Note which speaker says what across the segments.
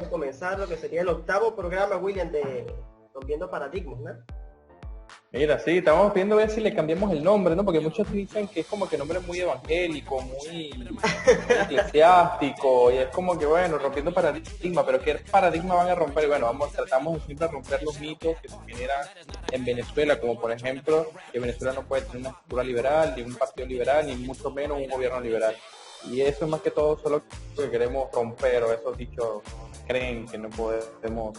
Speaker 1: a comenzar lo que sería el octavo programa, William, de Rompiendo Paradigmas, ¿no?
Speaker 2: Mira, sí, estamos viendo a ver si le cambiamos el nombre, ¿no? Porque muchos dicen que es como que nombre muy evangélico, muy eclesiástico, y es como que, bueno, rompiendo paradigma, pero ¿qué paradigma van a romper? Y bueno, tratamos de siempre romper los mitos que se generan en Venezuela, como por ejemplo, que Venezuela no puede tener una cultura liberal, ni un partido liberal, ni mucho menos un gobierno liberal. Y eso es más que todo solo que queremos romper, o esos dichos creen que no podemos,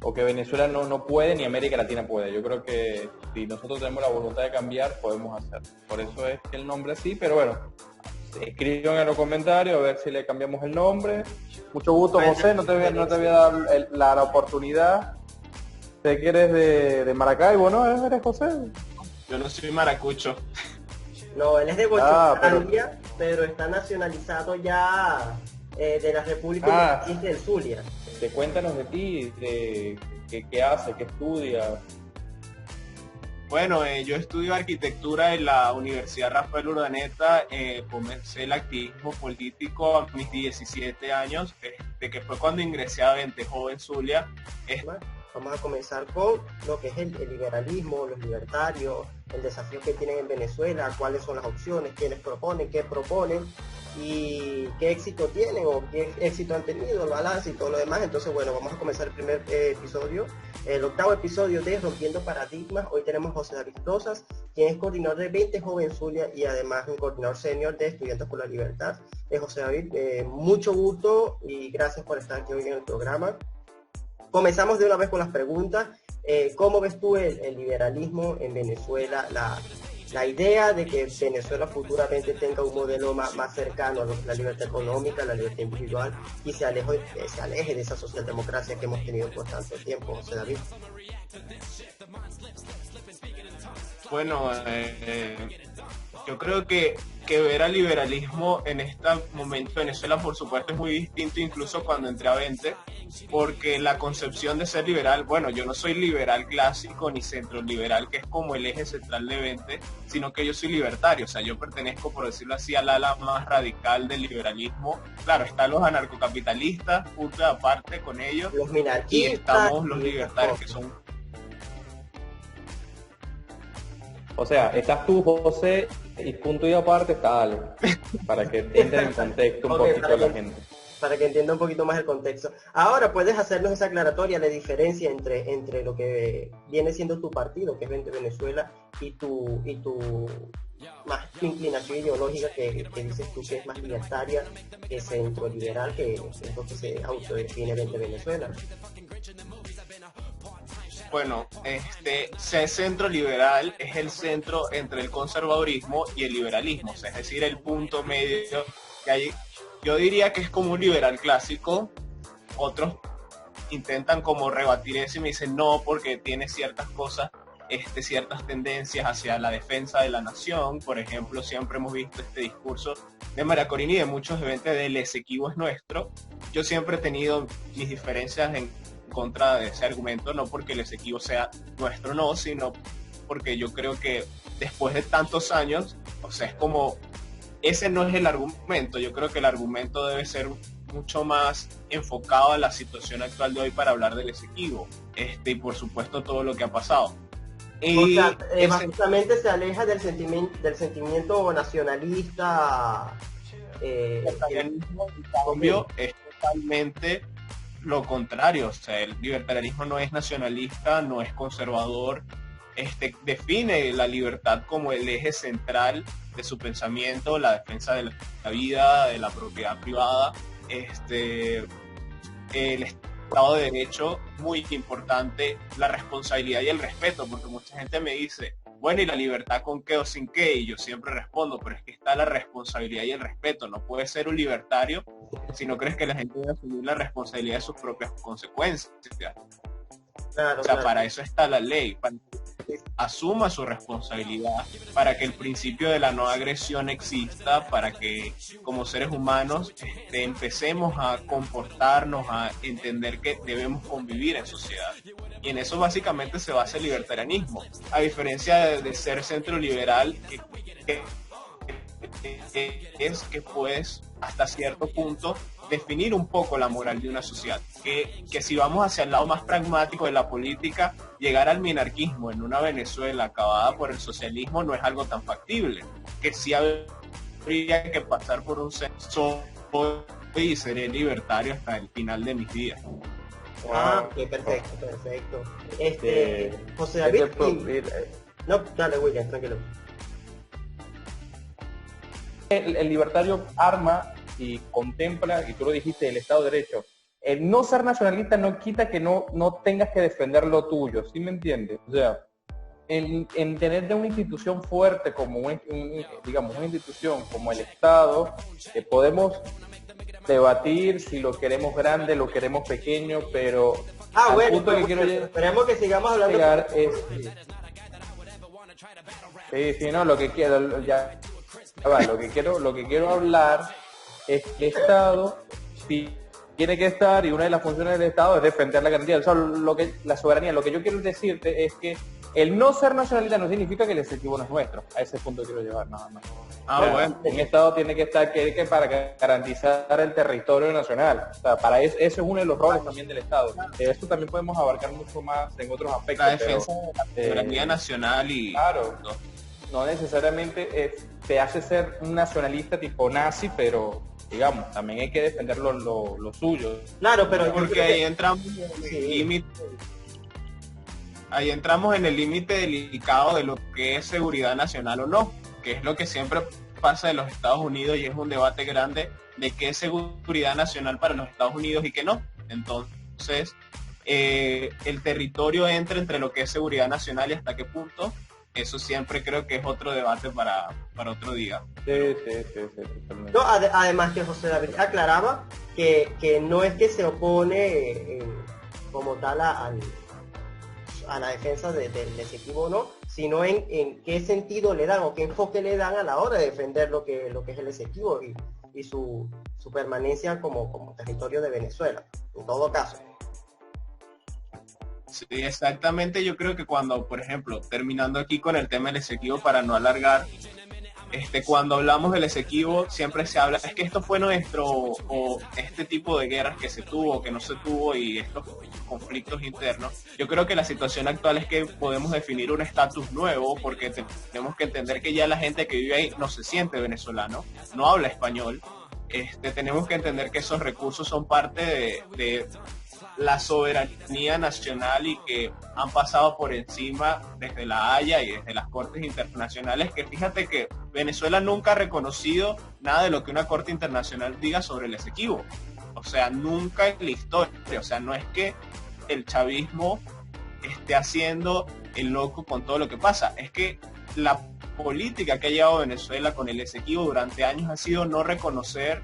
Speaker 2: o que Venezuela no puede ni América Latina puede. Yo creo que si nosotros tenemos la voluntad de cambiar, podemos hacerlo. Por eso es que el nombre así, pero bueno, escriban en los comentarios a ver si le cambiamos el nombre. Mucho gusto, José, no te voy a dar la oportunidad. Sé que eres de Maracaibo, ¿no? ¿Eres José?
Speaker 3: Yo no soy maracucho.
Speaker 1: No, él es de Bochorlandia, pero está nacionalizado ya de la República del Zulia.
Speaker 2: Cuéntanos de ti, de qué hace, qué estudia.
Speaker 3: Bueno, yo estudio arquitectura en la Universidad Rafael Urdaneta. Comencé el activismo político a mis 17 años, que fue cuando ingresé a Vente Joven Zulia.
Speaker 1: Vamos a comenzar con lo que es el liberalismo, los libertarios, el desafío que tienen en Venezuela, cuáles son las opciones, quiénes proponen, qué proponen y qué éxito tienen o qué éxito han tenido, el balance y todo lo demás. Entonces, bueno, vamos a comenzar el primer episodio, el octavo episodio de Rompiendo Paradigmas. Hoy tenemos a José David Rosas, quien es coordinador de 20 Joven Zulia y además un coordinador senior de Estudiantes por la Libertad. José David, mucho gusto y gracias por estar aquí hoy en el programa. Comenzamos de una vez con las preguntas. ¿Cómo ves tú el liberalismo en Venezuela? La idea de que Venezuela futuramente tenga un modelo más cercano a la libertad económica, la libertad individual y se aleje de esa socialdemocracia que hemos tenido por tanto tiempo, José David.
Speaker 3: Bueno, yo creo que ver al liberalismo en este momento en Venezuela, por supuesto, es muy distinto incluso cuando entré a 20, porque la concepción de ser liberal, bueno, yo no soy liberal clásico ni centro liberal, que es como el eje central de 20, sino que yo soy libertario, o sea, yo pertenezco, por decirlo así, al ala más radical del liberalismo. Claro, están los anarcocapitalistas, punto de aparte con ellos,
Speaker 1: los
Speaker 3: y estamos los libertarios, que son...
Speaker 2: O sea, estás tú, José, y punto y aparte está Ale, para que entre en contexto un poquito la gente.
Speaker 1: Para que entienda un poquito más el contexto. Ahora puedes hacernos esa aclaratoria, la diferencia entre lo que viene siendo tu partido, que es Venezuela, y tu más inclinación ideológica que dices tú que es más libertaria, que centro liberal, que es lo que se autodefine Venezuela.
Speaker 3: Bueno, ser centro liberal es el centro entre el conservadurismo y el liberalismo, o sea, es decir, el punto medio que hay. Yo diría que es como un liberal clásico. Otros intentan como rebatir eso y me dicen no, porque tiene ciertas cosas, ciertas tendencias hacia la defensa de la nación. Por ejemplo, siempre hemos visto este discurso de María Corina y de muchos eventos del Esequibo es nuestro. Yo siempre he tenido mis diferencias en contra de ese argumento, no porque el Esequibo sea nuestro, no, sino porque yo creo que después de tantos años, o sea, es como, ese no es el argumento. Yo creo que el argumento debe ser mucho más enfocado a la situación actual de hoy para hablar del Esequibo, y por supuesto todo lo que ha pasado.
Speaker 1: Y o sea, básicamente se aleja del sentimiento nacionalista.
Speaker 3: El cambio es totalmente lo contrario, o sea, el libertarianismo no es nacionalista, no es conservador, define la libertad como el eje central de su pensamiento, la defensa de la vida, de la propiedad privada, el Estado de Derecho, muy importante, la responsabilidad y el respeto, porque mucha gente me dice, bueno, ¿y la libertad con qué o sin qué? Y yo siempre respondo, pero es que está la responsabilidad y el respeto. No puedes ser un libertario si no crees que la gente debe asumir la responsabilidad de sus propias consecuencias.
Speaker 1: Claro,
Speaker 3: o sea, para eso está la ley, para que asuma su responsabilidad, para que el principio de la no agresión exista, para que como seres humanos empecemos a comportarnos, a entender que debemos convivir en sociedad. Y en eso básicamente se basa el libertarianismo, a diferencia de ser centro liberal, que es que puedes hasta cierto punto definir un poco la moral de una sociedad. Que si vamos hacia el lado más pragmático de la política, llegar al minarquismo en una Venezuela acabada por el socialismo no es algo tan factible. Que sí habría que pasar por un censo y seré libertario hasta el final de mis días.
Speaker 1: Ok, perfecto. José David, no, dale, William, tranquilo.
Speaker 2: El libertario arma y contempla, y tú lo dijiste, el Estado de Derecho. El no ser nacionalista no quita que no tengas que defender lo tuyo, ¿sí me entiendes? O sea, en tener de una institución fuerte como digamos, una institución como el Estado, podemos debatir si lo queremos grande, lo queremos pequeño, pero
Speaker 1: bueno,
Speaker 2: punto que quiero
Speaker 1: esperemos que sigamos hablando.
Speaker 2: Llegar es, sí, no, lo que quiero, lo que quiero hablar es que el Estado tiene que estar, y una de las funciones del Estado es defender la garantía. La soberanía. Lo que yo quiero decirte es que el no ser nacionalista no significa que el Esequibo no es nuestro. A ese punto quiero llevar nada más.
Speaker 3: Bueno.
Speaker 2: Un Estado tiene que estar que para garantizar el territorio nacional. O sea, para eso es uno de los roles también del Estado. Eso también podemos abarcar mucho más en otros aspectos.
Speaker 3: La defensa de la soberanía nacional y...
Speaker 2: Claro, no necesariamente te hace ser un nacionalista tipo nazi, pero digamos, también hay que defender lo suyo.
Speaker 1: Claro, pero
Speaker 3: porque ahí entramos en el límite. Ahí entramos en el límite delicado de lo que es seguridad nacional o no, que es lo que siempre pasa en los Estados Unidos y es un debate grande de qué es seguridad nacional para los Estados Unidos y qué no. Entonces, el territorio entra entre lo que es seguridad nacional y hasta qué punto. Eso siempre creo que es otro debate para otro día.
Speaker 2: Sí.
Speaker 1: No, además que José David aclaraba que no es que se opone como tal a la defensa del Esequibo, no, sino en qué sentido le dan o qué enfoque le dan a la hora de defender lo que es el Esequibo y su permanencia como territorio de Venezuela, en todo caso.
Speaker 3: Sí, exactamente. Yo creo que cuando, por ejemplo, terminando aquí con el tema del Esequibo para no alargar, cuando hablamos del Esequibo siempre se habla, es que esto fue nuestro, o este tipo de guerras que se tuvo, que no se tuvo y estos conflictos internos. Yo creo que la situación actual es que podemos definir un estatus nuevo porque tenemos que entender que ya la gente que vive ahí no se siente venezolano, no habla español. Tenemos que entender que esos recursos son parte de la soberanía nacional y que han pasado por encima desde la Haya y desde las cortes internacionales, que fíjate que Venezuela nunca ha reconocido nada de lo que una corte internacional diga sobre el Esequibo. O sea, nunca en la historia. O sea, no es que el chavismo esté haciendo el loco con todo lo que pasa, es que la política que ha llevado Venezuela con el Esequibo durante años ha sido no reconocer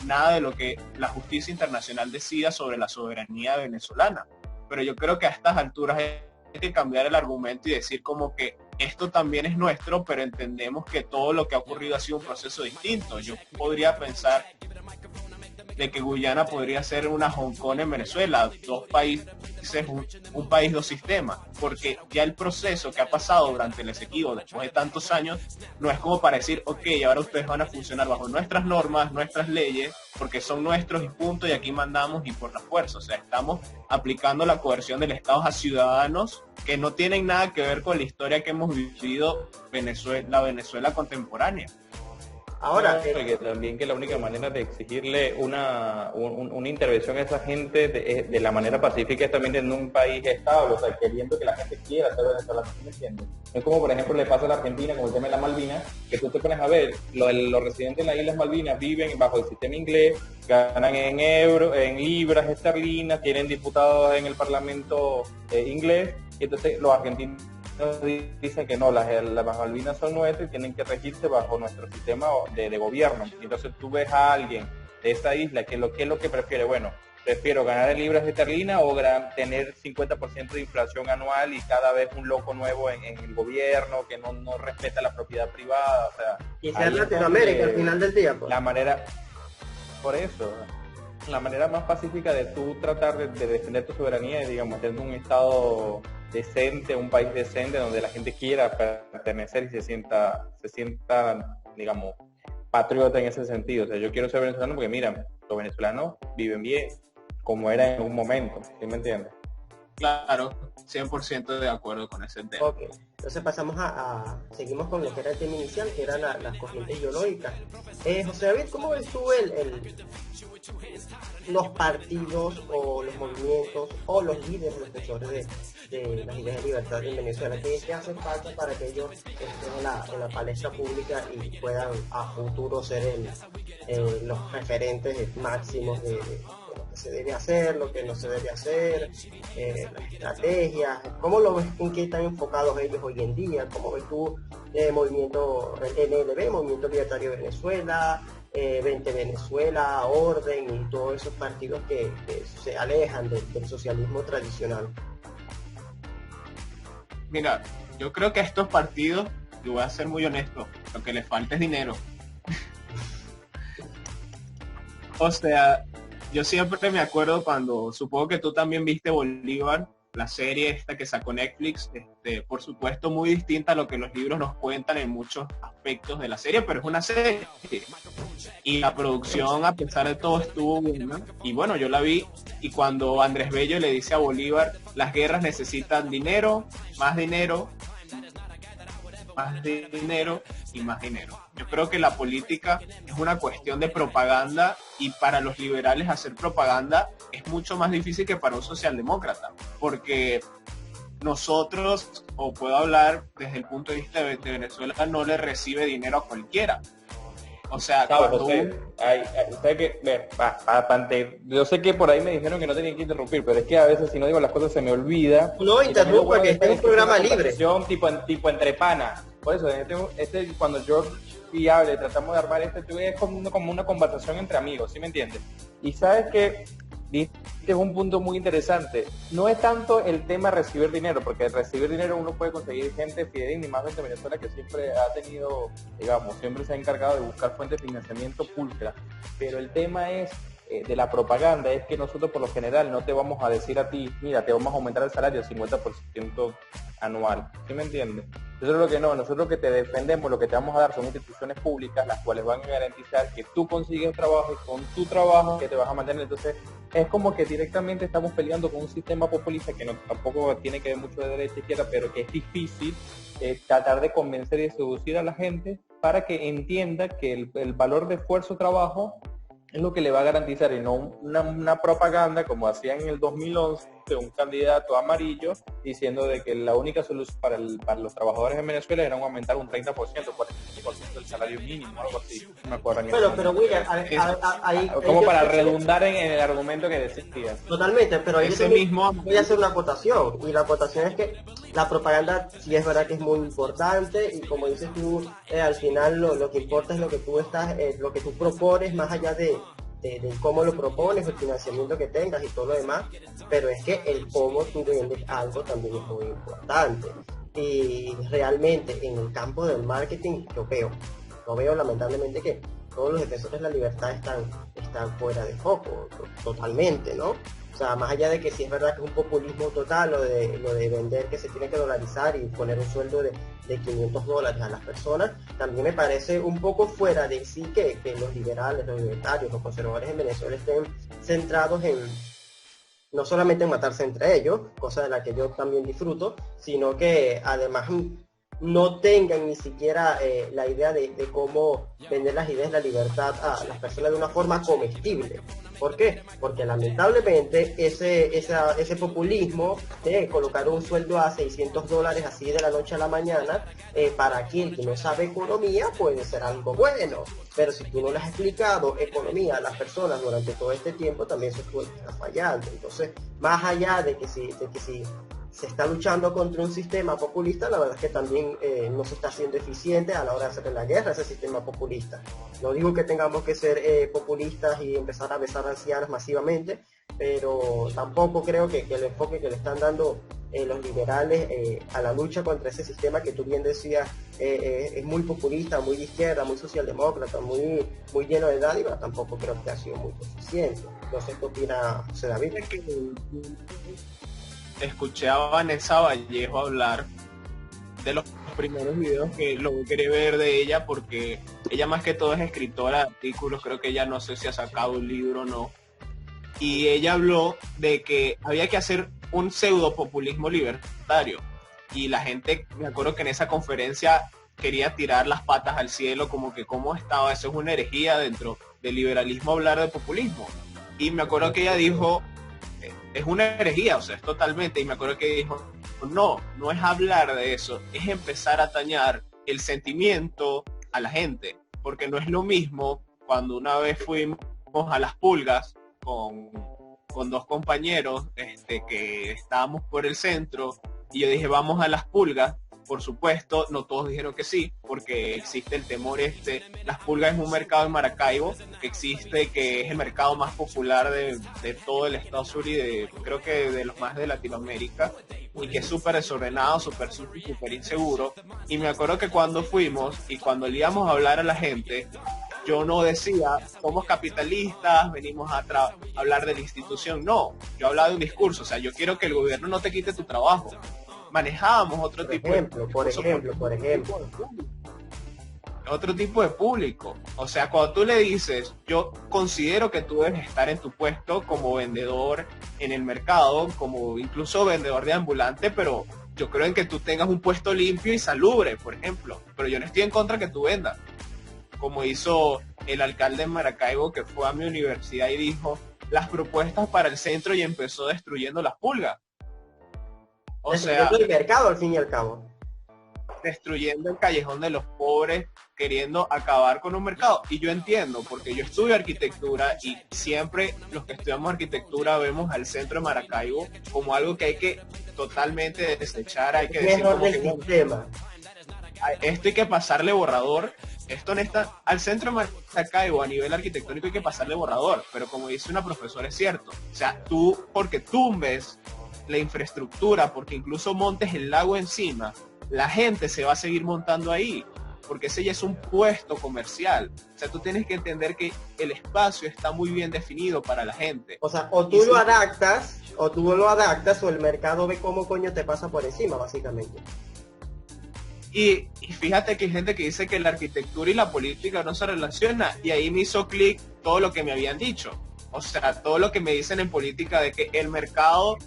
Speaker 3: nada de lo que la justicia internacional decida sobre la soberanía venezolana. Pero yo creo que a estas alturas hay que cambiar el argumento y decir como que esto también es nuestro, pero entendemos que todo lo que ha ocurrido ha sido un proceso distinto. Yo podría pensar de que Guyana podría ser una Hong Kong en Venezuela, dos países, un país, dos sistemas, porque ya el proceso que ha pasado durante el Esequibo después de tantos años no es como para decir, ok, ahora ustedes van a funcionar bajo nuestras normas, nuestras leyes, porque son nuestros y punto, y aquí mandamos y por la fuerza. O sea, estamos aplicando la coerción del Estado a ciudadanos que no tienen nada que ver con la historia que hemos vivido la Venezuela contemporánea.
Speaker 2: Ahora, que también que la única manera de exigirle una intervención a esa gente de la manera pacífica es también en un país estable, o sea, queriendo que la gente quiera ser venezolana, ¿me entiendes? Es como, por ejemplo, le pasa a la Argentina con el tema de las Malvinas, que tú te pones a ver, los residentes de las Islas Malvinas viven bajo el sistema inglés, ganan en euros, en libras esterlinas, tienen diputados en el Parlamento inglés, y entonces los argentinos dicen que no, las Malvinas son nuestras y tienen que regirse bajo nuestro sistema de gobierno. Entonces tú ves a alguien de esa isla que es lo que prefiere. Bueno, prefiero ganar en libras esterlinas o tener 50% de inflación anual y cada vez un loco nuevo en el gobierno que no respeta la propiedad privada. O sea,
Speaker 1: y ser Latinoamérica al final del día, pues.
Speaker 2: Por eso, la manera más pacífica de tú tratar de defender tu soberanía es, digamos, tener un estado decente, un país decente donde la gente quiera pertenecer y se sienta, digamos, patriota en ese sentido. O sea, yo quiero ser venezolano porque, mira, los venezolanos viven bien, como era en un momento, ¿sí me entiendes?
Speaker 3: Claro, 100% de acuerdo con ese tema.
Speaker 1: Ok, entonces pasamos seguimos con lo que era el tema inicial, que eran las corrientes ideológicas. José David, ¿cómo ves tú los partidos o los movimientos o los líderes defensores de las ideas de libertad en Venezuela? ¿Qué hace falta para que ellos estén en la palestra pública y puedan a futuro ser los referentes máximos de lo que se debe hacer, lo que no se debe hacer, las estrategias? ¿Cómo lo ves, en qué están enfocados ellos hoy en día? ¿Cómo ves tú movimiento NLB, Movimiento Libertario de Venezuela, 20 Venezuela, Orden y todos esos partidos que se alejan del socialismo tradicional?
Speaker 3: Mira, yo creo que a estos partidos, y voy a ser muy honesto, lo que les falta es dinero. O sea, yo siempre me acuerdo cuando, supongo que tú también viste Bolívar, la serie esta que sacó Netflix, por supuesto muy distinta a lo que los libros nos cuentan en muchos aspectos de la serie, pero es una serie. Y la producción, a pesar de todo, estuvo buena. Y bueno, yo la vi, y cuando Andrés Bello le dice a Bolívar, las guerras necesitan dinero y más dinero y más dinero. Yo creo que la política es una cuestión de propaganda, y para los liberales hacer propaganda es mucho más difícil que para un socialdemócrata, porque nosotros, o puedo hablar desde el punto de vista de Venezuela, no le recibe dinero a cualquiera. O sea,
Speaker 2: cuando José, yo sé que por ahí me dijeron que no tenía que interrumpir, pero es que a veces si no digo las cosas se me olvida.
Speaker 1: No interrumpa, que este es un programa libre.
Speaker 2: Tipo entre pana. Por eso, cuando yo y hable, tratamos de armar es como una conversación entre amigos, ¿sí me entiendes? Y sabes que es un punto muy interesante. No es tanto el tema de recibir dinero, porque recibir dinero uno puede conseguir gente fidedigna, y más de Venezuela, que siempre ha tenido, digamos, siempre se ha encargado de buscar fuentes de financiamiento pulcra. Pero el tema es de la propaganda, es que nosotros por lo general no te vamos a decir a ti, mira, te vamos a aumentar el salario 50% anual, ¿sí me entiendes? Nosotros lo que no, nosotros lo que te defendemos, lo que te vamos a dar son instituciones públicas, las cuales van a garantizar que tú consigues trabajo y con tu trabajo que te vas a mantener. Entonces es como que directamente estamos peleando con un sistema populista que tampoco tiene que ver mucho de derecha a izquierda, pero que es difícil tratar de convencer y seducir a la gente para que entienda que el valor de esfuerzo-trabajo es lo que le va a garantizar, y no una propaganda como hacían en el 2011 un candidato amarillo diciendo de que la única solución para los trabajadores en Venezuela era aumentar un 30%, 45% del salario mínimo, algo así. No me acuerdo.
Speaker 1: Pero William, ahí
Speaker 2: como para redundar en el argumento que decías.
Speaker 1: Totalmente, pero ahí
Speaker 3: mismo
Speaker 1: voy a hacer una acotación, y la acotación es que la propaganda sí es verdad que es muy importante, y como dices tú, al final lo que importa es lo que tú lo que tú propones, más allá de cómo lo propones, el financiamiento que tengas y todo lo demás, pero es que el cómo tú vendes algo también es muy importante. Y realmente en el campo del marketing yo veo lamentablemente que todos los defensores de la libertad están fuera de foco, totalmente, ¿no? O sea, más allá de que sí es verdad que es un populismo total lo de vender que se tiene que dolarizar y poner un sueldo de $500 a las personas, también me parece un poco fuera de sí que los liberales, los libertarios, los conservadores en Venezuela estén centrados no solamente en matarse entre ellos, cosa de la que yo también disfruto, sino que además no tengan ni siquiera la idea de cómo vender las ideas de la libertad a las personas de una forma comestible. ¿Por qué? Porque lamentablemente ese populismo de colocar un sueldo a $600 así de la noche a la mañana, para aquel que no sabe economía puede ser algo bueno, pero si tú no le has explicado economía a las personas durante todo este tiempo, también eso está fallando. Entonces, más allá de que si se está luchando contra un sistema populista, la verdad es que también no se está siendo eficiente a la hora de hacer la guerra a ese sistema populista. No digo que tengamos que ser populistas y empezar a besar ancianos masivamente, pero tampoco creo que el enfoque que le están dando los liberales a la lucha contra ese sistema que tú bien decías es muy populista, muy de izquierda, muy socialdemócrata, muy lleno de dádivas, tampoco creo que ha sido muy eficiente. No sé qué opina José David.
Speaker 3: Escuché a Vanessa Vallejo hablar de los primeros videos que logré ver de ella, porque ella más que todo es escritora de artículos, creo que ella no sé si ha sacado un libro o no, y ella habló de que había que hacer un pseudopopulismo libertario, y la gente, me acuerdo que en esa conferencia quería tirar las patas al cielo, como que cómo estaba, eso es una herejía dentro del liberalismo hablar de populismo, y me acuerdo que ella dijo, es una herejía, o sea, es totalmente, y me acuerdo que dijo, no es hablar de eso, es empezar a dañar el sentimiento a la gente, porque no es lo mismo cuando una vez fuimos a Las Pulgas con dos compañeros que estábamos por el centro, y yo dije, vamos a Las Pulgas. Por supuesto, no todos dijeron que sí, porque existe el temor Las Pulgas es un mercado en Maracaibo que existe, que es el mercado más popular de todo el estado sur y creo que de los más de Latinoamérica, y que es súper desordenado, súper inseguro. Y me acuerdo que cuando fuimos y cuando le íbamos a hablar a la gente, yo no decía, somos capitalistas, venimos a hablar de la institución. No, yo hablaba de un discurso, o sea, yo quiero que el gobierno no te quite tu trabajo. Manejábamos otro tipo de otro tipo de público. O sea, cuando tú le dices, yo considero que tú debes estar en tu puesto como vendedor en el mercado, como incluso vendedor de ambulante, pero yo creo en que tú tengas un puesto limpio y salubre, por ejemplo. Pero yo no estoy en contra que tú vendas. Como hizo el alcalde de Maracaibo, que fue a mi universidad y dijo, las propuestas para el centro, y empezó destruyendo Las Pulgas. O sea,
Speaker 1: el mercado al fin y al cabo.
Speaker 3: Destruyendo el callejón de los pobres, queriendo acabar con un mercado. Y yo entiendo, porque yo estudio arquitectura y siempre los que estudiamos arquitectura vemos al centro de Maracaibo como algo que hay que totalmente desechar, hay que decir como que,
Speaker 1: sistema.
Speaker 3: Esto hay que pasarle borrador. Esto no está al centro de Maracaibo a nivel arquitectónico, hay que pasarle borrador, pero como dice una profesora, es cierto. O sea, tú, porque tumbes la infraestructura, porque incluso montes el lago encima, la gente se va a seguir montando ahí, porque ese ya es un puesto comercial. O sea, tú tienes que entender que el espacio está muy bien definido para la gente.
Speaker 1: O sea, o tú lo adaptas, o el mercado ve cómo coño te pasa por encima, básicamente.
Speaker 3: Y fíjate que hay gente que dice que la arquitectura y la política no se relacionan, y ahí me hizo clic todo lo que me habían dicho. O sea, todo lo que me dicen en política de que el mercado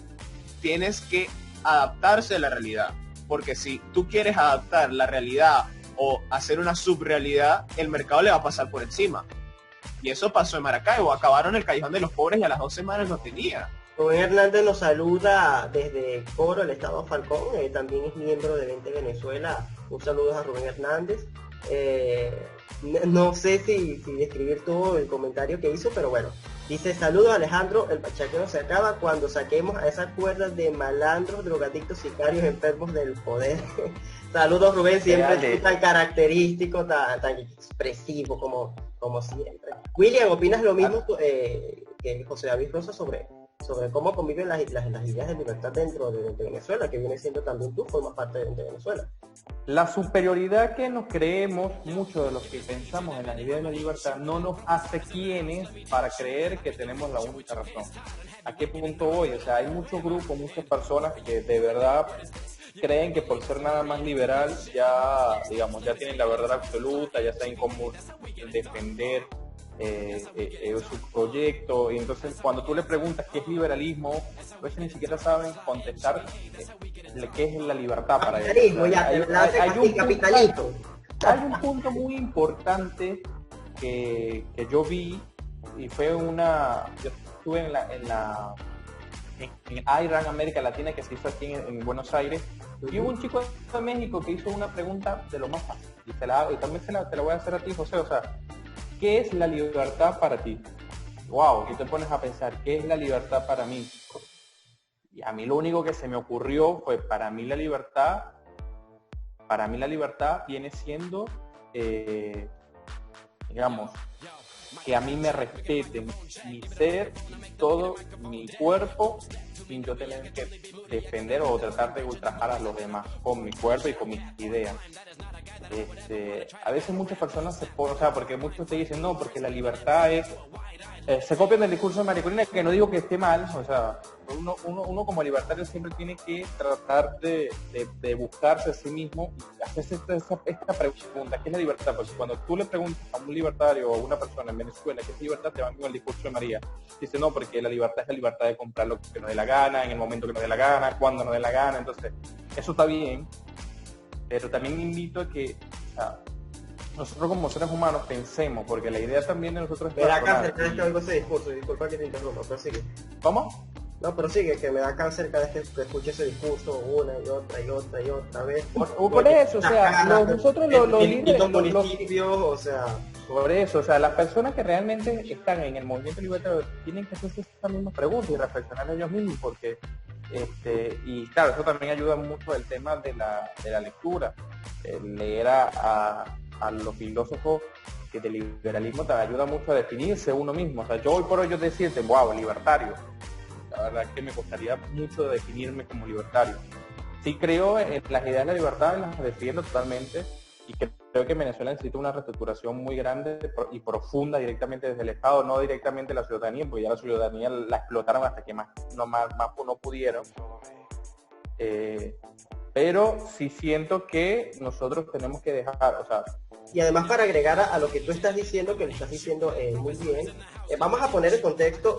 Speaker 3: tienes que adaptarse a la realidad, porque si tú quieres adaptar la realidad o hacer una subrealidad, el mercado le va a pasar por encima. Y eso pasó en Maracaibo, acabaron el callejón de los pobres y a las 2 semanas no tenía.
Speaker 1: Rubén Hernández nos saluda desde Coro, el estado Falcón, también es miembro de 20 Venezuela. Un saludo a Rubén Hernández. No sé si describir todo el comentario que hizo, pero bueno. Dice, saludos Alejandro, el pachaqueo se acaba cuando saquemos a esas cuerdas de malandros, drogadictos, sicarios, enfermos del poder. Saludos Rubén, siempre tan característico, tan expresivo como siempre. William, ¿opinas lo mismo que José David Rosa sobre cómo conviven las ideas de libertad dentro de Venezuela, que viene siendo también tú, formas parte de Venezuela?
Speaker 2: La superioridad que nos creemos, muchos de los que pensamos en la idea de la libertad, no nos hace quienes para creer que tenemos la única razón. ¿A qué punto voy? O sea, hay muchos grupos, muchas personas que de verdad creen que por ser nada más liberal ya tienen la verdad absoluta, ya saben cómo defender su proyecto, y entonces cuando tú le preguntas qué es liberalismo, a veces ni siquiera saben contestar qué es la libertad para ellos. Hay un punto muy importante que yo vi, y fue yo estuve en IRAN América Latina, que se hizo aquí en Buenos Aires, y hubo un chico de México que hizo una pregunta de lo más fácil, y también te la voy a hacer a ti, José. O sea, ¿qué es la libertad para ti? Wow, y te pones a pensar, ¿qué es la libertad para mí? Y a mí lo único que se me ocurrió fue, para mí la libertad viene siendo, digamos, que a mí me respeten mi ser y todo mi cuerpo, sin yo tener que defender o tratar de ultrajar a los demás con mi cuerpo y con mis ideas. A veces muchas personas porque muchos te dicen, no, porque la libertad es se copian del discurso de María Corina, que no digo que esté mal, o sea, uno como libertario siempre tiene que tratar de buscarse a sí mismo y hacerse esta pregunta, ¿qué es la libertad? Porque cuando tú le preguntas a un libertario o a una persona en Venezuela qué es libertad, te van con el discurso de María. Dice, no, porque la libertad es la libertad de comprar lo que nos dé la gana, en el momento que nos dé la gana, cuando nos dé la gana. Entonces, eso está bien, pero también invito a que, o sea, nosotros como seres humanos pensemos, porque la idea también de nosotros es...
Speaker 1: Me da cáncer cada vez que oigo ese discurso, disculpa que te interrumpa, pero sigue.
Speaker 2: ¿Cómo?
Speaker 1: No, pero sigue, que me da cáncer cada vez que escucho ese discurso una y otra vez.
Speaker 2: Por eso, o sea, nosotros los líderes...
Speaker 1: O sea...
Speaker 2: Por eso, o sea, las personas que realmente están en el movimiento libertario tienen que hacerse estas mismas preguntas y reflexionar ellos mismos, porque... y claro, eso también ayuda mucho el tema de la lectura, leer a los filósofos que del liberalismo te ayuda mucho a definirse uno mismo. O sea, yo hoy por hoy yo decirte, wow, libertario, la verdad es que me costaría mucho definirme como libertario. Sí creo en las ideas de la libertad, las defiendo totalmente, y creo que Venezuela necesita una reestructuración muy grande y profunda directamente desde el Estado, no directamente la ciudadanía, porque ya la ciudadanía la explotaron hasta que más no pudieron. Pero sí siento que nosotros tenemos que dejar, o sea...
Speaker 1: Y además, para agregar a lo que tú estás diciendo, que lo estás diciendo muy bien, vamos a poner el contexto.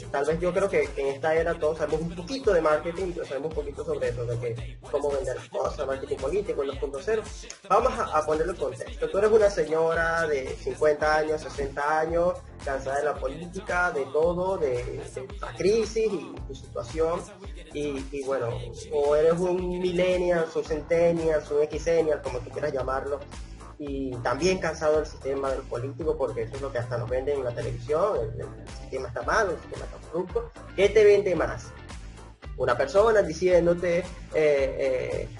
Speaker 1: Tal vez yo creo que en esta era todos sabemos un poquito de marketing, pero sabemos un poquito sobre eso, de que cómo vender las cosas, marketing político, los 2.0. Vamos a ponerle el contexto. Tú eres una señora de 50 años, 60 años, cansada de la política, de todo, de la crisis y tu situación, y bueno, o eres un millennial, un centennial, un xennial, como tú quieras llamarlo, y también cansado del sistema del político, porque eso es lo que hasta nos venden en la televisión, el sistema está malo, el sistema está corrupto. ¿Qué te vende más? Una persona diciéndote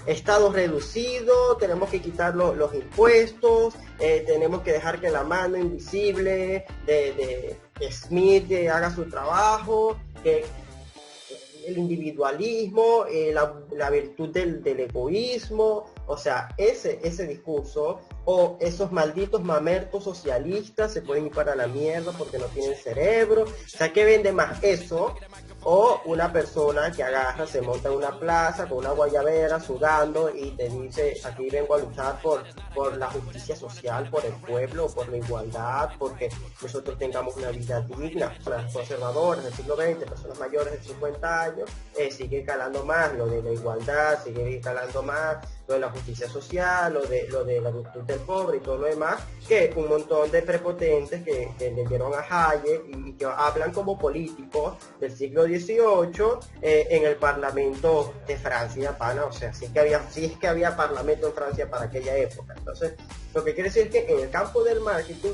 Speaker 1: estado reducido, tenemos que quitar los impuestos, tenemos que dejar que la mano invisible de Smith haga su trabajo, que el individualismo, la virtud del egoísmo. O sea, ese discurso, o esos malditos mamertos socialistas se pueden ir para la mierda porque no tienen cerebro. O sea, ¿qué vende más, eso o una persona que agarra, se monta en una plaza con una guayabera sudando y te dice, aquí vengo a luchar por la justicia social, por el pueblo, por la igualdad, porque nosotros tengamos una vida digna? Las conservadoras del siglo XX, personas mayores de 50 años, sigue calando más lo de la igualdad, sigue calando más lo de la justicia social, lo de la virtud del pobre y todo lo demás, que un montón de prepotentes que leyeron a Hayek y que hablan como políticos del siglo XVIII en el Parlamento de Francia, pana. O sea, si es que había parlamento en Francia para aquella época. Entonces, lo que quiere decir es que en el campo del marketing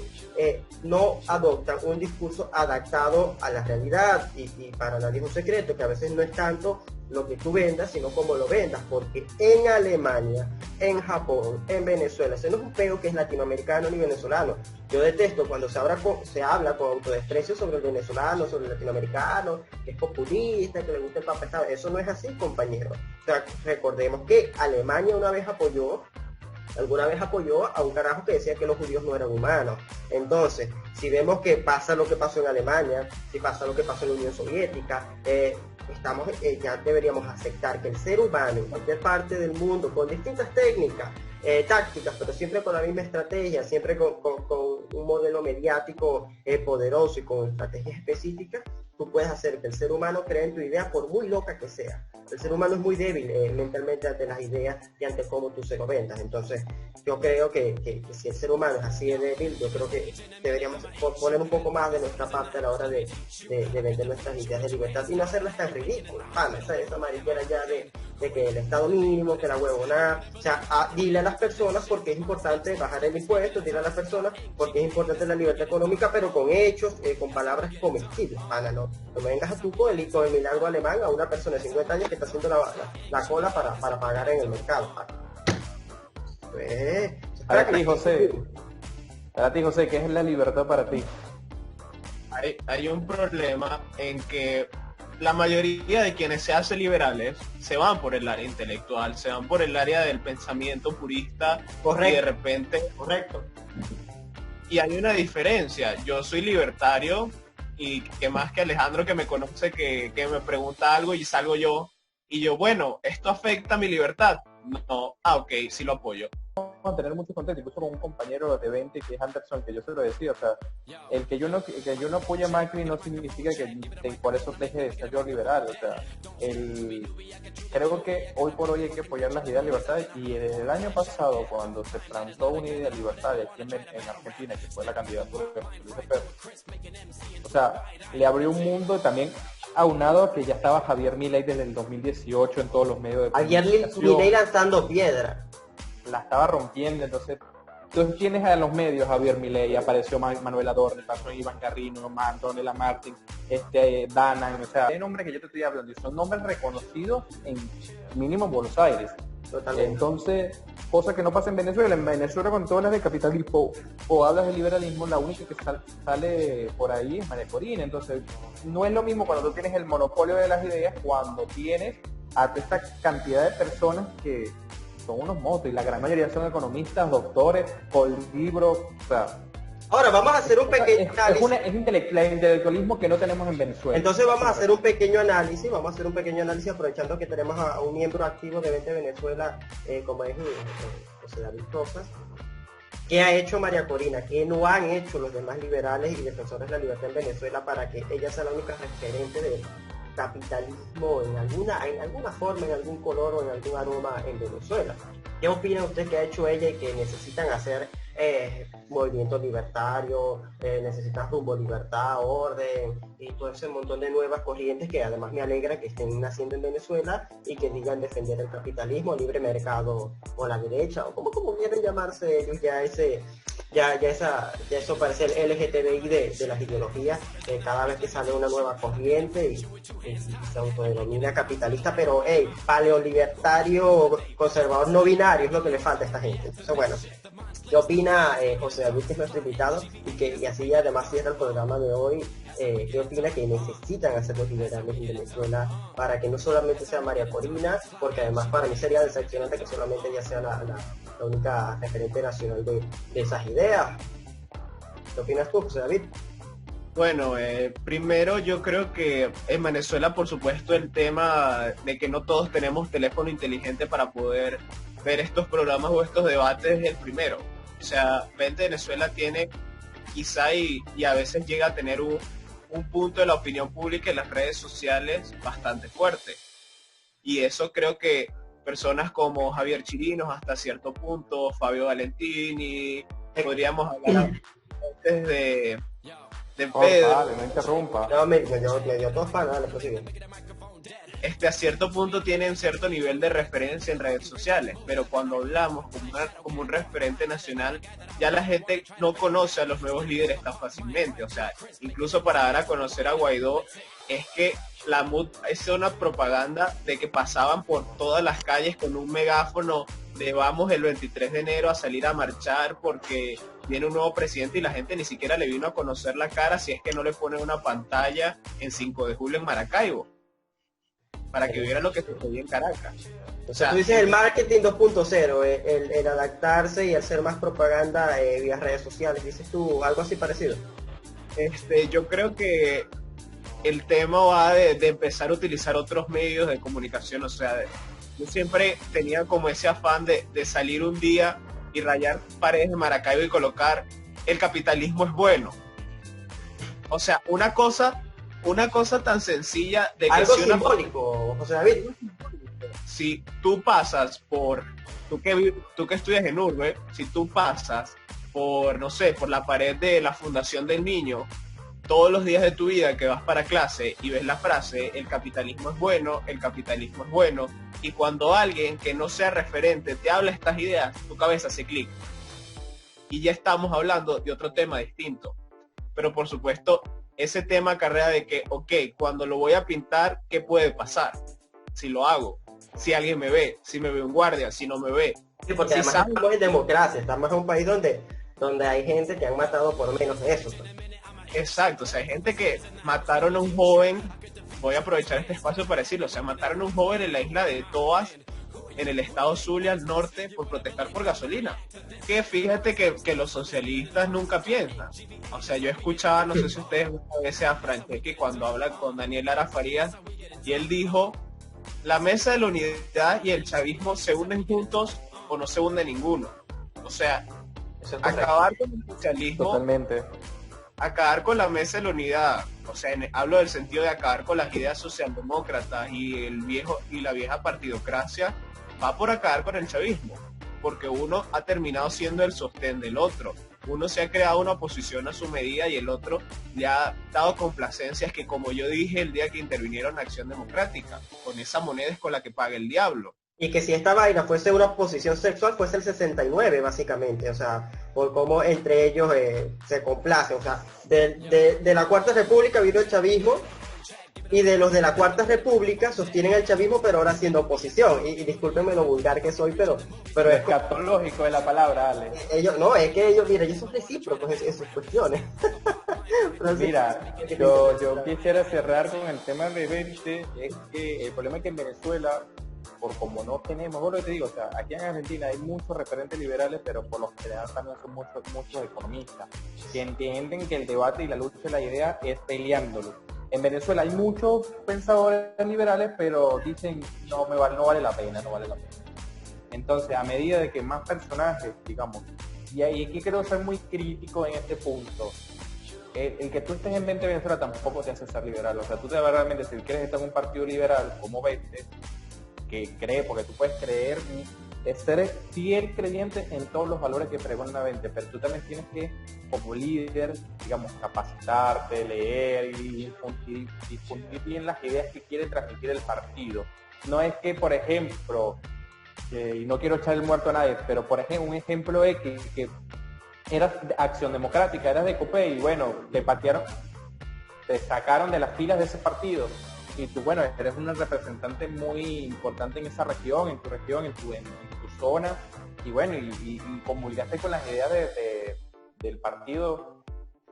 Speaker 1: no adoptan un discurso adaptado a la realidad, y para nadie es un secreto que a veces no es tanto lo que tú vendas, sino cómo lo vendas, porque en Alemania, en Japón, en Venezuela, ese no es un peo que es latinoamericano ni venezolano. Yo detesto cuando se habla con autodesprecio sobre el venezolano, sobre el latinoamericano, que es populista, que le gusta el papá. Eso no es así, compañero. O sea, recordemos que Alemania alguna vez apoyó a un carajo que decía que los judíos no eran humanos. Entonces, si vemos que pasa lo que pasó en Alemania, si pasa lo que pasó en la Unión Soviética, ya deberíamos aceptar que el ser humano en cualquier parte del mundo, con distintas técnicas, tácticas, pero siempre con la misma estrategia, siempre con un modelo mediático poderoso y con estrategias específicas, tú puedes hacer que el ser humano cree en tu idea, por muy loca que sea. El ser humano es muy débil mentalmente ante las ideas y ante cómo tú se lo vendas. Entonces, yo creo que si el ser humano es así de débil, yo creo que deberíamos poner un poco más de nuestra parte a la hora de vender nuestras ideas de libertad y no hacerlas tan ridículas. Esa mariquera ya de que el Estado mínimo, que la huevonada. O sea, dile a las personas porque es importante bajar el impuesto, dile a las personas porque es importante la libertad económica, pero con hechos, con palabras comestibles, pana. No me vengas a tú con el milagro alemán a una persona de 50 años que está haciendo la cola para pagar en el mercado.
Speaker 2: Para ti, José, ¿qué es la libertad para ti?
Speaker 3: Hay un problema en que la mayoría de quienes se hacen liberales se van por el área intelectual, se van por el área del pensamiento purista.
Speaker 1: Correcto.
Speaker 3: Y de repente...
Speaker 1: Correcto.
Speaker 3: Y hay una diferencia. Yo soy libertario y que más que Alejandro que me conoce, que me pregunta algo y salgo yo, y yo, bueno, ¿esto afecta mi libertad? No, ok, sí lo apoyo.
Speaker 2: A tener mucho contacto, incluso con un compañero de 20 que es Anderson, que yo se lo decía, o sea, el que yo no apoye a Macri no significa que por eso deje de ser yo liberal, o sea, creo que hoy por hoy hay que apoyar las ideas de libertad, y desde el año pasado, cuando se plantó una idea de libertad aquí en Argentina, que fue la candidatura de Luis Pérez, o sea, le abrió un mundo también aunado a que ya estaba Javier Milei desde el 2018 en todos los medios de
Speaker 1: Javier Milei lanzando piedra.
Speaker 2: La estaba rompiendo, entonces tienes a los medios, Javier Milei, apareció Manuel Adorno, pasó Iván Carrino, Antonella Martín, Danan, o sea, hay nombres que yo te estoy hablando, y son nombres reconocidos en mínimo en Buenos Aires.
Speaker 1: Totalmente.
Speaker 2: Entonces, cosa que no pasa en Venezuela. En Venezuela, cuando tú hablas de capitalismo o hablas de liberalismo, la única que sale por ahí es María Corina. Entonces, no es lo mismo cuando tú tienes el monopolio de las ideas, cuando tienes a esta cantidad de personas que son unos motos, y la gran mayoría son economistas, doctores, con libros, o sea...
Speaker 1: Ahora vamos a hacer un pequeño análisis.
Speaker 2: Es intelectualismo que no tenemos en Venezuela.
Speaker 1: Entonces vamos a hacer un pequeño análisis, aprovechando que tenemos a un miembro activo de 20 Venezuela, como es José David Rosas. ¿Qué ha hecho María Corina? ¿Qué no han hecho los demás liberales y defensores de la libertad en Venezuela para que ella sea la única referente del capitalismo en alguna forma, en algún color o en algún aroma en Venezuela? ¿Qué opina usted que ha hecho ella y que necesitan hacer movimientos libertarios, necesitan rumbo, libertad, orden y todo ese montón de nuevas corrientes que además me alegra que estén naciendo en Venezuela y que digan defender el capitalismo, libre mercado o la derecha o como quieran llamarse ellos? Eso parece el LGTBI de las ideologías, cada vez que sale una nueva corriente y se autodenomina capitalista, pero paleolibertario, conservador, no binario es lo que le falta a esta gente. Entonces, bueno, ¿qué opina José David, que es nuestro invitado, y así además cierra el programa de hoy? ¿Qué opina que necesitan hacer los liberales en Venezuela para que no solamente sea María Corina, porque además para mí sería decepcionante que solamente ella sea la única referente nacional de esas ideas? ¿Qué opinas tú, José David?
Speaker 3: Bueno, primero yo creo que en Venezuela, por supuesto, el tema de que no todos tenemos teléfono inteligente para poder ver estos programas o estos debates es el primero. O sea, Venezuela tiene quizá y a veces llega a tener un punto de la opinión pública en las redes sociales bastante fuerte. Y eso creo que personas como Javier Chirinos hasta cierto punto, Fabio Valentini, podríamos hablar antes de Pedro.
Speaker 2: Vale, no interrumpa.
Speaker 1: No, me dio todos para nada,
Speaker 3: A cierto punto tienen cierto nivel de referencia en redes sociales, pero cuando hablamos como un referente nacional, ya la gente no conoce a los nuevos líderes tan fácilmente. O sea, incluso para dar a conocer a Guaidó, es que la MUD es una propaganda de que pasaban por todas las calles con un megáfono de vamos el 23 de enero a salir a marchar porque viene un nuevo presidente, y la gente ni siquiera le vino a conocer la cara si es que no le ponen una pantalla en 5 de julio en Maracaibo para que vieran lo que sucedía en Caracas. O sea,
Speaker 1: tú dices el marketing 2.0, el adaptarse y hacer más propaganda vía redes sociales. ¿Dices tú algo así parecido?
Speaker 3: Yo creo que el tema va de empezar a utilizar otros medios de comunicación. O sea, yo siempre tenía como ese afán de salir un día y rayar paredes de Maracaibo y colocar el capitalismo es bueno. O sea, una cosa tan sencilla de que
Speaker 1: algo
Speaker 3: si
Speaker 1: simbólico, José David.
Speaker 3: Si tú pasas por, tú que estudias en Urbe, si tú pasas por, no sé, por la pared de la Fundación del Niño, todos los días de tu vida que vas para clase y ves la frase, el capitalismo es bueno, el capitalismo es bueno, y cuando alguien que no sea referente te habla estas ideas, tu cabeza hace clic. Y ya estamos hablando de otro tema distinto. Pero por supuesto, ese tema acarrea de que, ok, cuando lo voy a pintar, ¿qué puede pasar? Si lo hago, si alguien me ve, si me ve un guardia, si no me ve.
Speaker 1: Sí, porque
Speaker 3: si
Speaker 1: además estamos en democracia, estamos en un país donde hay gente que han matado por menos de eso.
Speaker 3: Exacto, o sea, hay gente que mataron a un joven, voy a aprovechar este espacio para decirlo, o sea, mataron a un joven en la isla de Toas en el estado Zulia, al norte, por protestar por gasolina. Que fíjate que los socialistas nunca piensan. O sea, yo escuchaba, no sé si ustedes a veces a Franceschi cuando habla con Daniel Lara Farías, y él dijo, la mesa de la unidad y el chavismo se unen juntos o no se une ninguno. O sea, acabar con el socialismo,
Speaker 2: totalmente,
Speaker 3: acabar con la mesa de la unidad, o sea, hablo del sentido de acabar con las ideas socialdemócratas y la vieja partidocracia, va por acabar con el chavismo, porque uno ha terminado siendo el sostén del otro. Uno se ha creado una oposición a su medida y el otro le ha dado complacencias que, como yo dije el día que intervinieron Acción Democrática, con esa moneda es con la que paga el diablo.
Speaker 1: Y que si esta vaina fuese una posición sexual, fuese el 69, básicamente, o sea, por cómo entre ellos se complacen, o sea, de la Cuarta República vino el chavismo, y de los de la Cuarta República sostienen el chavismo, pero ahora siendo oposición, y discúlpenme lo vulgar que soy, pero es
Speaker 2: escatológico de la palabra, Ale.
Speaker 1: Ellos, no, es que ellos, mira, ellos son recíprocos en sus cuestiones.
Speaker 2: Mira, yo quisiera cerrar con el tema de Bente, es que el problema es que en Venezuela, por como no tenemos, bueno, te digo, o sea, aquí en Argentina hay muchos referentes liberales, pero por los que también son muchos economistas, que entienden que el debate y la lucha de la idea es peleándolo. En Venezuela hay muchos pensadores liberales, pero dicen no vale la pena. Entonces, a medida de que más personajes, digamos, y aquí quiero ser muy crítico en este punto, el que tú estés en mente de Venezuela tampoco te hace ser liberal. O sea, tú te vas realmente, si quieres estar en un partido liberal como Vente, que cree, porque tú puedes creer, es ser fiel creyente en todos los valores que pregona Vente, pero tú también tienes que, como líder, digamos, capacitarte, leer y difundir bien las ideas que quiere transmitir el partido. No es que, por ejemplo, y no quiero echar el muerto a nadie, pero por ejemplo, un ejemplo es que eras de Acción Democrática, eras de COPEI, y bueno, te sacaron de las filas de ese partido, y tú, bueno, eres una representante muy importante en esa región, en tu zona, y bueno, y comulgaste con las ideas del partido,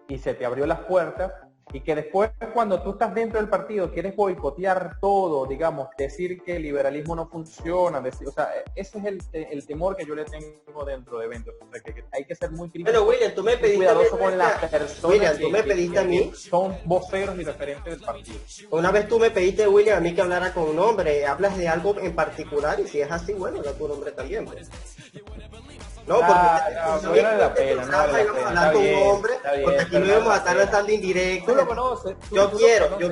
Speaker 2: y se te abrió las puertas, y que después, cuando tú estás dentro del partido, quieres boicotear todo, digamos, decir que el liberalismo no funciona, o sea, ese es el temor que yo le tengo dentro de Vente. O sea, que hay que ser muy crítico.
Speaker 1: Pero William, tú me pediste
Speaker 2: cuidadoso con las personas.
Speaker 1: William, tú me pediste a mí.
Speaker 2: Son voceros y referentes del partido.
Speaker 1: Una vez tú me pediste, William, a mí que hablara con un hombre, hablas de algo en particular, y si es así, bueno, da tu nombre también, pues. No, porque
Speaker 2: no vale la pena, no vale la pena.
Speaker 1: Hablar con un hombre, porque aquí no íbamos a estar lanzando indirecto.
Speaker 2: Tú lo conoces.
Speaker 1: Yo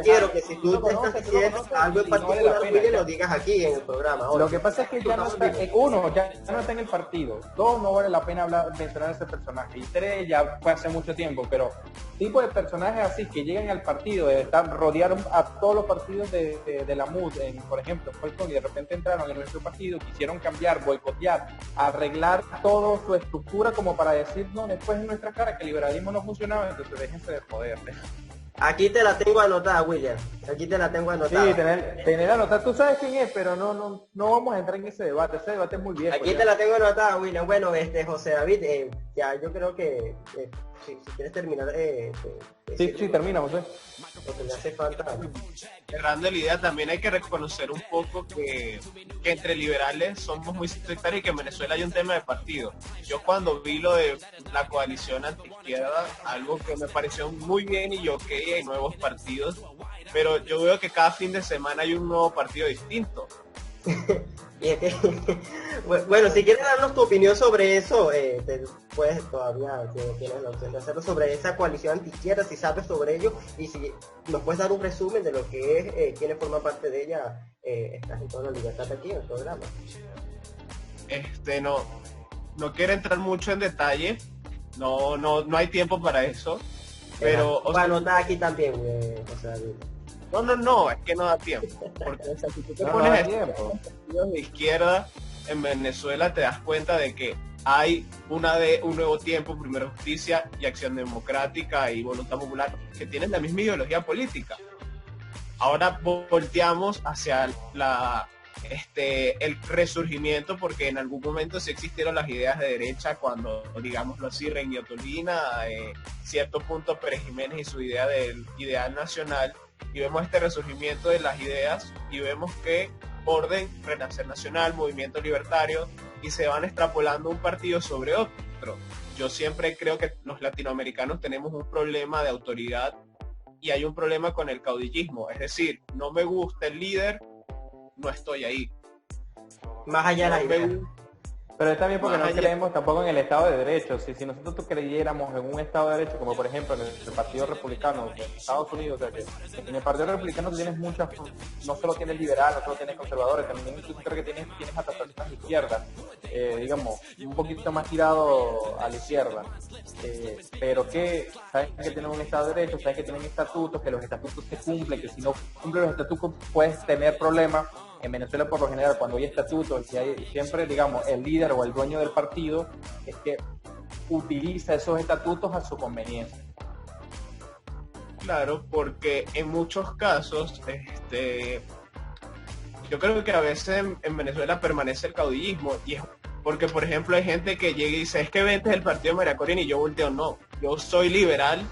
Speaker 1: quiero que si tú te estás diciendo algo en particular, William, lo digas aquí en el programa.
Speaker 2: Lo que pasa es que ya no está, ya no está en el partido. Dos, no vale la pena mencionar ese personaje. Y tres, ya fue hace mucho tiempo, pero tipo de personajes así que llegan al partido, rodearon a todos los partidos de la MUD, por ejemplo, y de repente entraron en nuestro partido, quisieron cambiar, boicotear, arreglar todo su estructura como para decir, no, después en nuestra cara que el liberalismo no funcionaba, entonces déjense de joder.
Speaker 1: Aquí te la tengo anotada, William. Aquí te la tengo anotada.
Speaker 2: Sí, tener anotada. Tú sabes quién es, pero no vamos a entrar en ese debate. Ese debate es muy viejo.
Speaker 1: Aquí te la tengo anotada, William. Bueno, José David, ya yo creo que si quieres terminar...
Speaker 2: sí, termina, José.
Speaker 1: Porque le hace falta...
Speaker 3: Cerrando la idea, también hay que reconocer un poco que entre liberales somos muy sectarios y que en Venezuela hay un tema de partido. Yo cuando vi lo de la coalición antiizquierda, algo que me pareció muy bien y yo que hay nuevos partidos, pero yo veo que cada fin de semana hay un nuevo partido distinto.
Speaker 1: Y es que, bueno, si quieres darnos tu opinión sobre eso, puedes todavía tienes la opción de hacerlo, sobre esa coalición antiizquierda, si sabes sobre ello, y si nos puedes dar un resumen de lo que es, quiénes forman parte de ella, estás en toda la libertad aquí en el programa.
Speaker 3: No quiero entrar mucho en detalle, no hay tiempo para eso, pero...
Speaker 1: Bueno, está aquí también, o sea,
Speaker 3: No, es que no da tiempo. Porque o sea, si tú te pones partidos de izquierda en Venezuela, te das cuenta de que hay un nuevo tiempo, Primera Justicia y Acción Democrática y Voluntad Popular, que tienen la misma ideología política. Ahora volteamos hacia el resurgimiento, porque en algún momento sí existieron las ideas de derecha cuando, digámoslo así, Rengui Ottolina, cierto punto Pérez Jiménez y su idea del ideal nacional, y vemos este resurgimiento de las ideas y vemos que Orden, Renacer Nacional, Movimiento Libertario, y se van extrapolando un partido sobre otro. Yo siempre creo que los latinoamericanos tenemos un problema de autoridad y hay un problema con el caudillismo, es decir, no me gusta el líder, no estoy ahí.
Speaker 1: Más allá de la idea.
Speaker 2: Pero está bien porque no creemos tampoco en el Estado de Derecho. Si nosotros creyéramos en un Estado de Derecho, como por ejemplo en el Partido Republicano de Estados Unidos, o sea que en el Partido Republicano tienes muchas, no solo tienes liberales, no solo tienes conservadores, también incluso creo que tienes hasta personas de izquierda, digamos, un poquito más tirado a la izquierda. Pero que sabes que tienen un Estado de Derecho, sabes que tienen estatutos, que los estatutos se cumplen, que si no cumplen los estatutos puedes tener problemas. En Venezuela, por lo general, cuando hay estatutos, y hay siempre, digamos, el líder o el dueño del partido es que utiliza esos estatutos a su conveniencia.
Speaker 3: Claro, porque en muchos casos, yo creo que a veces en Venezuela permanece el caudillismo, y es porque, por ejemplo, hay gente que llega y dice, es que vente del partido de María Corina, y yo volteo, no, yo soy liberal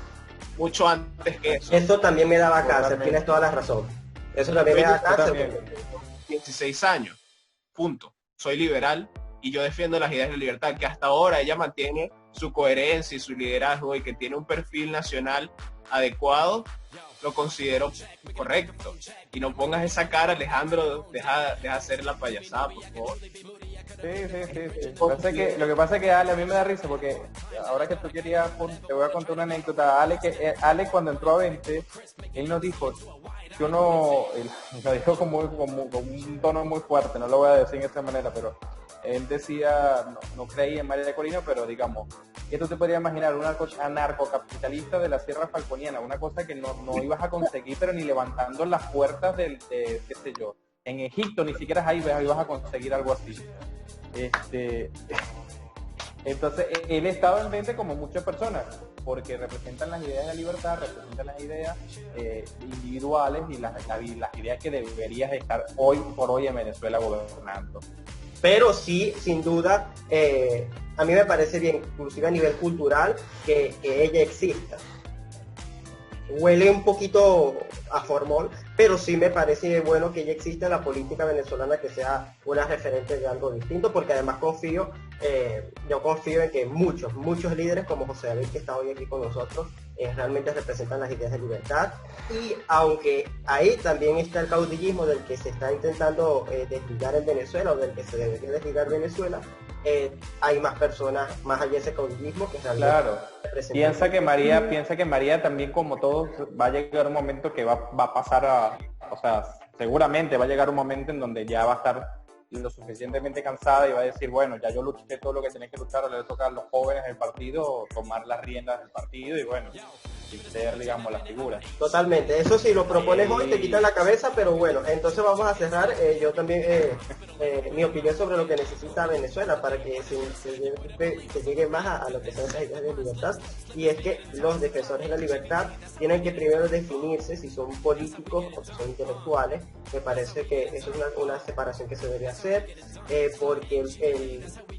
Speaker 3: mucho antes que eso.
Speaker 1: Eso también me daba cáncer, tienes toda la razón. Eso también me da cáncer.
Speaker 3: 16 años, punto. Soy liberal y yo defiendo las ideas de libertad, que hasta ahora ella mantiene su coherencia y su liderazgo y que tiene un perfil nacional adecuado, lo considero correcto. Y no pongas esa cara, Alejandro, deja hacer la payasada, por favor.
Speaker 2: Sí. Lo que pasa es que Ale, a mí me da risa porque ahora que tú querías, te voy a contar una anécdota. Ale cuando entró a 20, él nos dijo, yo no, lo dijo con un tono muy fuerte, no lo voy a decir de esta manera, pero él decía, no creía en María Corina, pero digamos, esto te podría imaginar un anarcocapitalista de la Sierra Falconiana, una cosa que no ibas a conseguir, pero ni levantando las puertas de qué sé yo, en Egipto ni siquiera ahí ibas a conseguir algo así. Entonces, él estaba en mente como muchas personas, porque representan las ideas de libertad, representan las ideas individuales y las ideas que deberías estar hoy por hoy en Venezuela gobernando.
Speaker 1: Pero sí, sin duda, a mí me parece bien, inclusive a nivel cultural, que ella exista. Huele un poquito a formol, pero sí me parece bueno que ella exista en la política venezolana, que sea una referente de algo distinto, porque además yo confío en que muchos líderes como José David, que está hoy aquí con nosotros, realmente representan las ideas de libertad. Y aunque ahí también está el caudillismo del que se está intentando desligar en Venezuela, o del que se debería desligar Venezuela, hay más personas más allá de ese caudillismo que realmente
Speaker 2: piensa que María también, como todos, va a llegar un momento que va a pasar o sea, seguramente va a llegar un momento en donde ya va a estar lo suficientemente cansada y va a decir, bueno, ya yo luché todo lo que tenía que luchar, ahora le toca a los jóvenes del partido tomar las riendas del partido y bueno, y ser, digamos, la figura.
Speaker 1: Totalmente, eso sí, lo propones hoy, te quita la cabeza, pero bueno, entonces vamos a cerrar, yo también, mi opinión sobre lo que necesita Venezuela para que se llegue más a lo que son las ideas de libertad, y es que los defensores de la libertad tienen que primero definirse si son políticos o si son intelectuales. Me parece que eso es una separación que se debe hacer, porque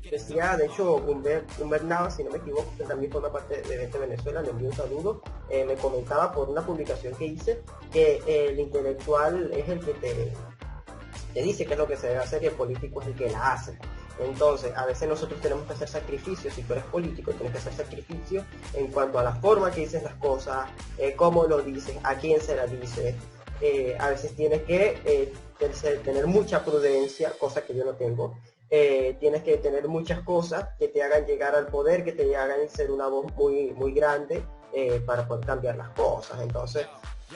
Speaker 1: decía, de hecho, Humbert Navas, si no me equivoco, que también forma parte de Vete Venezuela, le envío un saludo, me comentaba por una publicación que hice que el intelectual es el que te dice qué es lo que se debe hacer y el político es el que la hace. Entonces, a veces nosotros tenemos que hacer sacrificios. Si tú eres político, tienes que hacer sacrificios en cuanto a la forma que dices las cosas, cómo lo dices, a quién se la dices. A veces tienes que tener mucha prudencia, cosa que yo no tengo. Tienes que tener muchas cosas que te hagan llegar al poder, que te hagan ser una voz muy grande para poder cambiar las cosas. Entonces,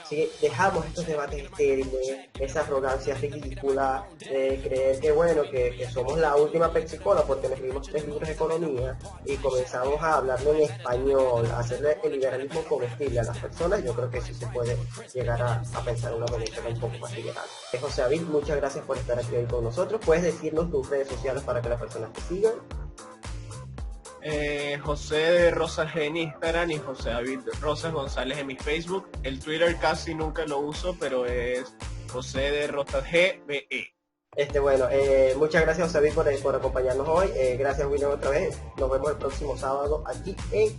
Speaker 1: si dejamos estos debates estériles, esa arrogancia ridícula de creer que bueno, que somos la última pexicola porque nos leímos 3 libros de economía y comenzamos a hablarlo en español, a hacerle el liberalismo comestible a las personas, yo creo que sí se puede llegar a pensar en una Venezuela un poco más liberal. José David, muchas gracias por estar aquí hoy con nosotros. ¿Puedes decirnos tus redes sociales para que las personas te sigan?
Speaker 3: José de Rosas G en Instagram y José David Rosas González en mi Facebook. El Twitter casi nunca lo uso, pero es José de Rosas G BE.
Speaker 1: Bueno, muchas gracias, José David, por acompañarnos hoy. Gracias, William, otra vez. Nos vemos el próximo sábado aquí en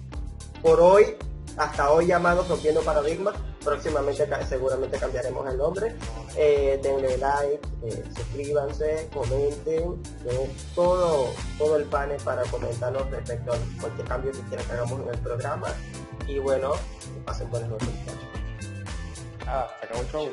Speaker 1: Por Hoy hasta hoy llamado Rompiendo Paradigmas. Próximamente seguramente cambiaremos el nombre. Denle like, suscríbanse, comenten, todo el panel para comentarnos respecto a cualquier cambio que quieran que hagamos en el programa. Y bueno, que pasen buenas noches, muchachos.
Speaker 2: Se acabó el show.